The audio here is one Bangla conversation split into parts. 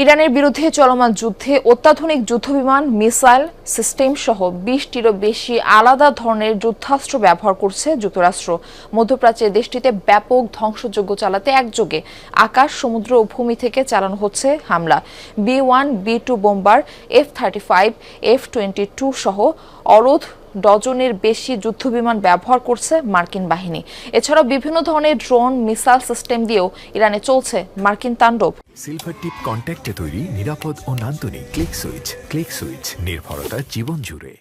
ইরানের বিরুদ্ধে চলমান যুদ্ধে অত্যাধুনিক যুদ্ধবিমান, মিসাইল সিস্টেম সহ ২০টিরও বেশি আলাদা ধরনের যুদ্ধাস্ত্র ব্যবহার করছে যুক্তরাষ্ট্র। মধ্যপ্রাচ্যের দেশটিতে ব্যাপক ধ্বংসযজ্ঞ চালাতে একযোগে আকাশ, সমুদ্র ও ভূমি থেকে চালানো হচ্ছে হামলা। B-1, B-2 bomber, F-35, F-22 সহ অরোধ ডজনের বেশি যুদ্ধবিমান ব্যবহার করছে মার্কিন বাহিনী। এছাড়াও বিভিন্ন ধরনের ড্রোন, মিসাইল সিস্টেম দিয়েও ইরানে চলছে মার্কিন তাণ্ডব। সিলভার টিপ কন্ট্যাক্টে তৈরি নিরাপদ ও নান্দনিক ক্লিক সুইচ নির্ভরতা জীবন জুড়ে।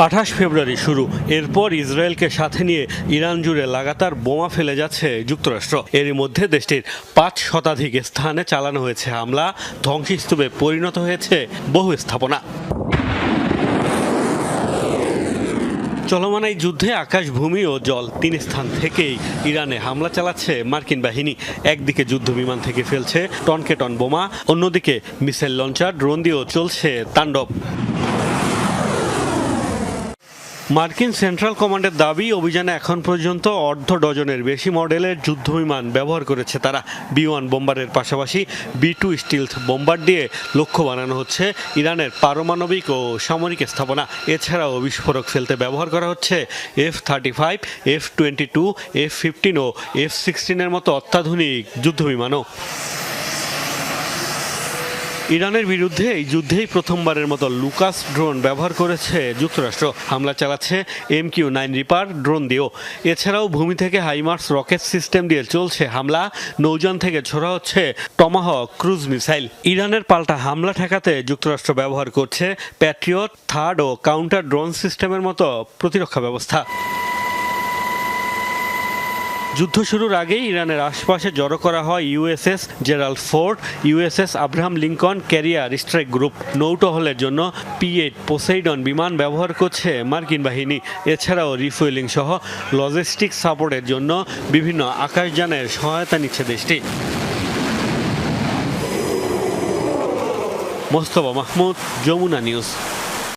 ২৮ ফেব্রুয়ারি শুরু, এরপর ইসরায়েলকে সাথে নিয়ে ইরান জুড়ে লাগাতার বোমা ফেলে যাচ্ছে যুক্তরাষ্ট্র। এরই মধ্যে দেশটির ৫ শতাধিক স্থানে চালানো হয়েছে হামলা, ধ্বংসস্তূপে পরিণত হয়েছে বহু স্থাপনা। চলমান এই যুদ্ধে আকাশ, ভূমি ও জল ৩ স্থান থেকেই ইরানে হামলা চালাচ্ছে মার্কিন বাহিনী। একদিকে যুদ্ধ বিমান থেকে ফেলছে টনকে টন বোমা, অন্যদিকে মিসাইল লঞ্চার, ড্রোন দিয়েও চলছে তাণ্ডব। মার্কিন সেন্ট্রাল কমান্ডের দাবি, অভিযানে এখন পর্যন্ত অর্ধ ডজনের বেশি মডেলের যুদ্ধবিমান ব্যবহার করেছে তারা। B-1 বোম্বারের পাশাপাশি B-2 স্টিলথ বোম্বার দিয়ে লক্ষ্য বানানো হচ্ছে ইরানের পারমাণবিক ও সামরিক স্থাপনা। এছাড়াও বিস্ফোরক ফেলতে ব্যবহার করা হচ্ছে F-35, F-22, F-15 ও F-16 মতো অত্যাধুনিক যুদ্ধবিমানও। ইরানের বিরুদ্ধে এই যুদ্ধেই প্রথমবারের মতো লুকাস ড্রোন ব্যবহার করেছে যুক্তরাষ্ট্র। হামলা চালাচ্ছে MQ-9 রিপার ড্রোন দিয়েও। এছাড়াও ভূমি থেকে হাইমার্স রকেট সিস্টেম দিয়ে চলছে হামলা, নৌযান থেকে ছোড়া হচ্ছে টমাহক ক্রুজ মিসাইল। ইরানের পাল্টা হামলা ঠেকাতে যুক্তরাষ্ট্র ব্যবহার করছে প্যাট্রিয়ট, থার্ড ও কাউন্টার ড্রোন সিস্টেমের মতো প্রতিরক্ষা ব্যবস্থা। যুদ্ধ শুরুর আগেই ইরানের আশপাশে জড়ো করা হয় USS Gerald Ford, USS Abraham Lincoln carrier strike group. নৌটহলের জন্য P-8 পোসেইডন বিমান ব্যবহার করছে মার্কিন বাহিনী। এছাড়াও রিফুয়েলিং সহ লজিস্টিক সাপোর্টের জন্য বিভিন্ন আকাশযানের সহায়তা নিচ্ছে দেশটি। মোস্তফা মাহমুদ, যমুনা নিউজ।